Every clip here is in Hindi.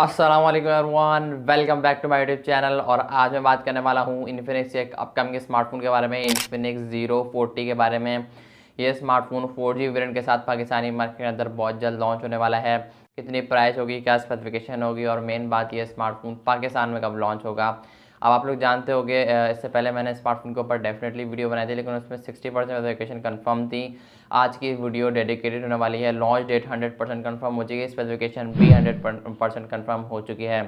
अस्सलाम वालेकुम everyone, welcome back to my YouTube channel. और आज मैं बात करने वाला हूँ इन्फिनिक्स एक अपकमिंग स्मार्टफोन के बारे में, इन्फिनिक्स ज़ीरो 40 के बारे में। ये स्मार्टफोन 4G वेरिएंट के साथ पाकिस्तानी मार्केट के अंदर बहुत जल्द लॉन्च होने वाला है। कितनी प्राइस होगी, क्या स्पेसिफिकेशन होगी और मेन बात ये स्मार्टफोन पाकिस्तान में कब लॉन्च होगा। अब आप लोग जानते होंगे, इससे पहले मैंने स्मार्टफोन के ऊपर डेफिनेटली वीडियो बनाई थी, लेकिन उसमें 60% स्पेसिफिकेशन कंफर्म थी। आज की वीडियो डेडिकेटेड होने वाली है। लॉन्च डेट 100% कंफर्म हो चुकी है, स्पेसिफिकेशन भी 100% कंफर्म हो चुकी है।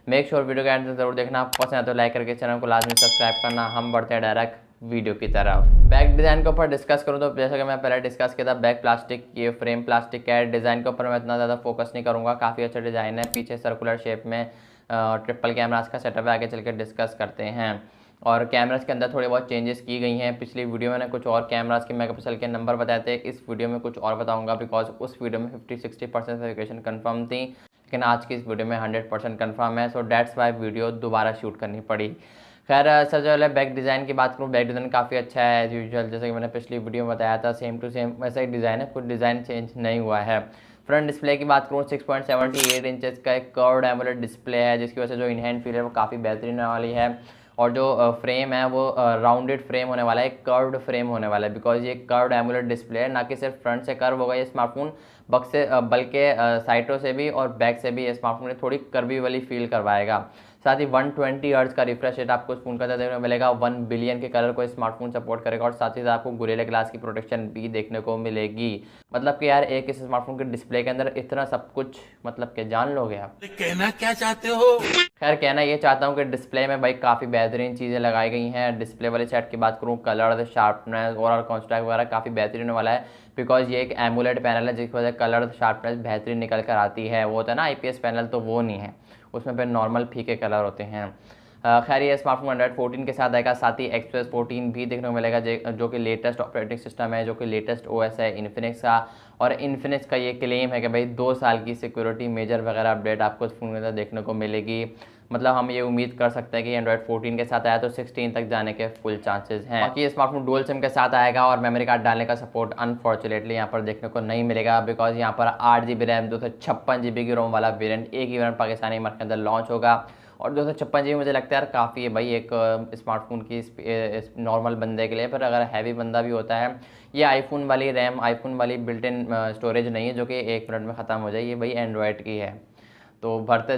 मेक श्योर वीडियो के एंड तक जरूर देखना। पसंद है तो लाइक करके चैनल को लाजमी सब्सक्राइब करना। हम बढ़ते हैं डायरेक्ट वीडियो की तरफ। बैक डिज़ाइन के ऊपर डिस्कस करूँ तो जैसा कि मैं पहले डिस्कस किया था, बैक प्लास्टिक, ये फ्रेम प्लास्टिक का है। डिज़ाइन के ऊपर मैं इतना ज़्यादा फोकस नहीं करूँगा, काफ़ी अच्छा डिज़ाइन है। पीछे सर्कुलर शेप में ट्रिपल कैमरास का सेटअप है, आगे चल के डिस्कस करते हैं। और कैमरास के अंदर थोड़ी बहुत चेंजेस की गई हैं। पिछली वीडियो में मैंने कुछ और कैमरास के मेगापिक्सल के नंबर बताए थे, इस वीडियो में कुछ और बताऊंगा, बिकॉज उस वीडियो में 50-60% स्पेसिफिकेशन कंफर्म थी, लेकिन आज की इस वीडियो में 100% कंफर्म है। सो डेट्स वाई वीडियो दोबारा शूट करनी पड़ी। खैर, सबसे पहले बैक डिज़ाइन की बात करूँ, बैक डिज़ाइन काफ़ी अच्छा है एज यूजुअल, जैसे कि मैंने पिछली वीडियो में बताया था। सेम टू सेम वैसा ही डिज़ाइन है, कुछ डिज़ाइन चेंज नहीं हुआ है। फ्रंट डिस्प्ले की बात करूँ, 6.78 इंचेस का एक कर्व्ड एमोलेड डिस्प्ले है, जिसकी वजह से जो इन हैंड फील है वो काफ़ी बेहतरीन होने वाली है। और जो फ्रेम है वो राउंडेड फ्रेम होने वाला है, कर्व्ड फ्रेम होने वाला है, बिकॉज ये कर्व्ड एमोलेड डिस्प्ले है। ना कि सिर्फ फ्रंट से कर्व होगा ये स्मार्टफोन, बल्कि साइडों से भी और बैक से भी ये स्मार्टफोन थोड़ी कर्वी वाली फील करवाएगा। साथ ही 120 हर्ट्ज का रिफ्रेश रेट आपको इस फोन का देखने को मिलेगा। 1 बिलियन के कलर को स्मार्टफोन सपोर्ट करेगा और साथ ही साथ आपको गोरिल्ला ग्लास की प्रोटेक्शन भी देखने को मिलेगी। मतलब कि यार, एक इस स्मार्टफोन के डिस्प्ले के अंदर इतना सब कुछ, मतलब कि जान लोगे आप। कहना क्या चाहते हो? खैर, कहना ये चाहता हूँ कि डिस्प्ले में भाई काफ़ी बेहतरीन चीज़ें लगाई गई हैं। डिस्प्ले वाले सेट की बात करूँ, कलर, शार्पनेस और कॉन्ट्रास्ट वगैरह काफ़ी बेहतरीन वाला है, बिकॉज ये एक एमुलेट पैनल है, जिसकी वजह से कलर शार्पनेस बेहतरीन निकल कर आती है। वो होता है ना IPS पैनल, तो वो नहीं है, उसमें फिर नॉर्मल फीके कलर होते हैं। खैर, ये स्मार्टफोन एंड्रॉइड 14 के साथ आएगा, साथ ही एक्सप्रेस 14 भी देखने को मिलेगा, जो कि लेटेस्ट ऑपरेटिंग सिस्टम है, जो कि लेटेस्ट OS है इन्फिनिक्स का। और इन्फिनिक्स का ये क्लेम है कि भाई 2 साल की सिक्योरिटी मेजर वगैरह अपडेट आपको इस फोन के अंदर देखने को मिलेगी। मतलब हम ये उम्मीद कर सकते हैं कि एंड्रॉइड 14 के साथ आया तो 16 तक जाने के फुल चांसेस हैं। बाकी ये स्मार्टफोन डुअल सिम के साथ आएगा और मेमोरी कार्ड डालने का सपोर्ट अनफॉर्चुनेटली यहाँ पर देखने को नहीं मिलेगा, बिकॉज यहाँ पर 8 GB रैम 256 GB की रोम वाला वेरिएंट एक ही वेरिएंट पाकिस्तानी मार्केट के अंदर लॉन्च होगा। और 256 GB मुझे लगता है यार काफ़ी है भाई एक स्मार्टफोन की नॉर्मल बंदे के लिए। पर अगर हैवी बंदा भी होता है, ये आईफोन वाली रैम, आईफोन वाली बिल्ट इन स्टोरेज नहीं है जो कि 1 मिनट में ख़त्म हो जाए। ये भाई एंड्रॉयड की है, तो भरते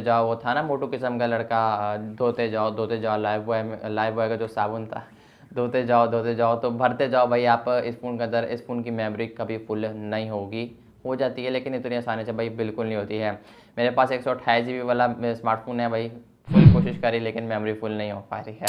जाओ। वो था ना मोटू किस्म का लड़का, धोते जाओ, लाइफ बॉय का जो साबुन था, धोते जाओ, तो भरते जाओ भाई। आप इस फ़ोन के अंदर इस फ़ोन की मेमोरी कभी फुल नहीं होगी, हो जाती है लेकिन इतनी आसानी से भाई बिल्कुल नहीं होती है। मेरे पास 128 GB वाला स्मार्टफोन है भाई, फुल कोशिश करी लेकिन मेमोरी फुल नहीं हो पा रही है।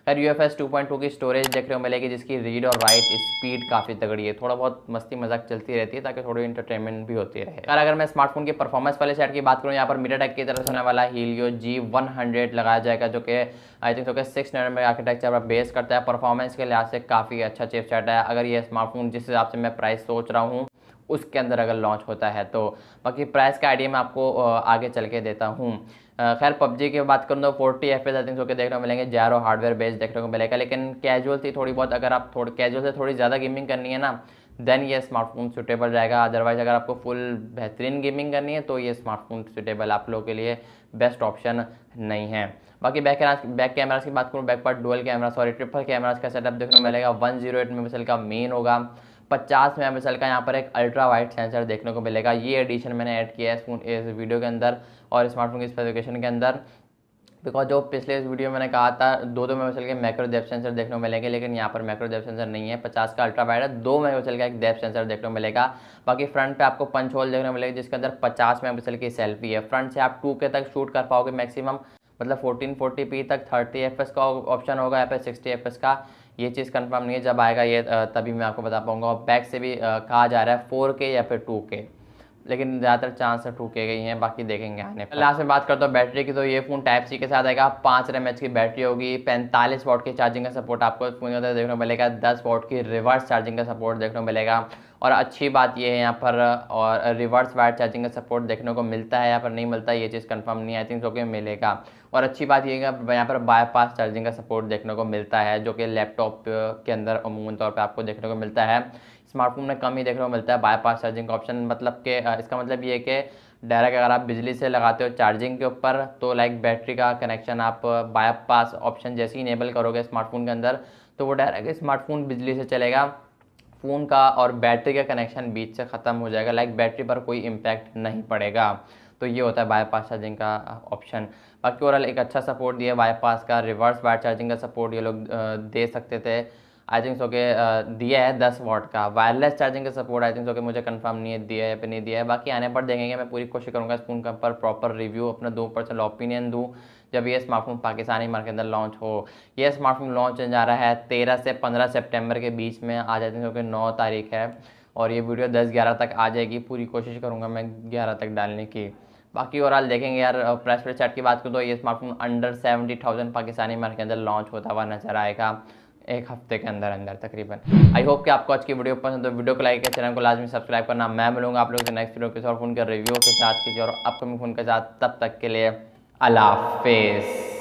खैर, UFS 2.2 की स्टोरेज देखने को मिलेगी, जिसकी रीड और राइट स्पीड काफ़ी तगड़ी है। थोड़ा बहुत मस्ती मजाक चलती रहती है ताकि थोड़ी इंटरटेनमेंट भी होती रहे। और अगर मैं स्मार्टफोन की परफॉर्मेंस वाले सेट की बात करूँ, यहाँ पर MediaTek की तरफ से होने वाला Helio G100 लगाया जाएगा, जो कि आई थिंक 6 नैनोमीटर आर्किटेक्चर पर बेस करता है। परफॉर्मेंस के लिहाज से काफ़ी अच्छा चिपसेट है, अगर ये स्मार्टफोन जिस हिसाब से मैं प्राइस सोच रहा हूँ उसके अंदर अगर लॉन्च होता है तो। बाकी प्राइस का आइडिया मैं आपको आगे चल के देता हूँ। खैर, PUBG की बात करूँ तो 40 FPS आई थिंक देखने को मिलेंगे, जारो हार्डवेयर बेस्ड देखने को मिलेगा, लेकिन कैजुअल थी थोड़ी बहुत। अगर आप थोड़ी कैजुअल से थोड़ी ज़्यादा गेमिंग करनी है ना, देन ये स्मार्टफोन सूटेबल रहेगा। अदरवाइज अगर आपको फुल बेहतरीन गेमिंग करनी है तो ये स्मार्टफोन सूटेबल आप लोगों के लिए बेस्ट ऑप्शन नहीं है। बाकी बैक कैमरास की बात करूँ, बैक पर डुअल कैमरा, ट्रिपल कैमरास का सेटअप देखने को मिलेगा। 108 मेगापिक्सल का मेन होगा, 50 मेगापिक्सल का यहाँ पर एक अल्ट्रा वाइड सेंसर देखने को मिलेगा। ये एडिशन मैंने ऐड किया है इस वीडियो के अंदर और स्मार्टफोन की स्पेसिफिकेशन के अंदर, बिकॉज जो पिछले इस वीडियो में मैंने कहा था 2 मेगापिक्सल के मैक्रो डेप्थ सेंसर देखने को मिलेंगे, लेकिन यहाँ पर मैक्रो डेप्थ सेंसर नहीं है। 50 का अल्ट्रा वाइड है, 2 मेगापिक्सल का एक डेप्थ सेंसर देखने को मिलेगा। बाकी फ्रंट पे आपको पंच होल देखने को मिलेगा, जिसके अंदर 50 मेगापिक्सल की सेल्फी है। फ्रंट से आप 2K तक शूट कर पाओगे मैक्सिमम, मतलब 1440p तक। 30 FPS का ऑप्शन होगा यहाँ पे, 60 FPS का। ये चीज़ कंफर्म नहीं है, जब आएगा ये तभी मैं आपको बता पाऊंगा। और बैक से भी कहा जा रहा है 4K या फिर 2K, लेकिन ज़्यादातर चांस ठूके गई हैं, बाकी देखेंगे आने पर। लास्ट में बात करता हूँ बैटरी की, तो ये फ़ोन Type-C के साथ आएगा। 5 mAh की बैटरी होगी, 45 वाट की चार्जिंग का सपोर्ट आपको फोन के अंदर देखने को मिलेगा, 10 वाट की रिवर्स चार्जिंग का सपोर्ट देखने को मिलेगा। और अच्छी बात ये है यहाँ पर, और रिवर्स वायर चार्जिंग का सपोर्ट देखने को मिलता है, यहाँ पर नहीं मिलता, ये चीज़ कंफर्म नहीं है, आई थिंक सो कि मिलेगा। और अच्छी बात ये है कि यहाँ पर बाईपास चार्जिंग का सपोर्ट देखने को मिलता है, जो कि लैपटॉप के अंदर अमूमन तौर पर आपको देखने को मिलता है। स्मार्टफोन में कम ही देखने को मिलता है बाईपास चार्जिंग का ऑप्शन। मतलब कि इसका मतलब ये है कि डायरेक्ट अगर आप बिजली से लगाते हो चार्जिंग के ऊपर तो लाइक बैटरी का कनेक्शन आप बाईपास ऑप्शन जैसे ही इनेबल करोगे स्मार्टफोन के अंदर तो वो डायरेक्ट स्मार्टफोन बिजली से चलेगा, फ़ोन का और बैटरी का कनेक्शन बीच से ख़त्म हो जाएगा, लाइक बैटरी पर कोई इम्पैक्ट नहीं पड़ेगा। तो ये होता है बाईपास चार्जिंग का ऑप्शन। बाकी ओवरऑल एक अच्छा सपोर्ट दिया बाईपास का, रिवर्स वाट चार्जिंग का सपोर्ट ये लोग दे सकते थे आई थिंक सो के, दिया है 10 वाट का। वायरलेस चार्जिंग का सपोर्ट आई थिंक सो के मुझे कंफर्म नहीं है दिया है या नहीं दिया है, बाकी आने पर देखेंगे। मैं पूरी कोशिश करूँगा इस फ़ोन के ऊपर प्रॉपर रिव्यू अपना 2% ओपिनियन दूँ जब ये स्मार्टफोन पाकिस्तानी मार्केट के अंदर लॉन्च हो। ये स्मार्टफोन लॉन्च होने जा रहा है 13 से 15 सितंबर के बीच में, आज आई थिंक सो के 9 तारीख है और ये वीडियो 10-11 तक आ जाएगी। पूरी कोशिश करूँगा मैं 11 तक डालने की। बाकी ओवरऑल देखेंगे यार, प्राइस पर चैट की बात करूँ तो ये स्मार्टफोन अंडर 70,000 पाकिस्तानी मार्केट के अंदर लॉन्च होता हुआ नजर आएगा एक हफ्ते के अंदर अंदर तकरीबन। आई होप कि आपको आज की वीडियो पसंद तो वीडियो को लाइक है, चैनल को लाजमी सब्सक्राइब करना। मैं मिलूंगा आप लोगों से नेक्स्ट वीडियो के साथ फ़ोन के रिव्यू के साथ किसी और अपकमिंग फ़ोन के साथ। तब तक के लिए अल्लाह हाफिज़।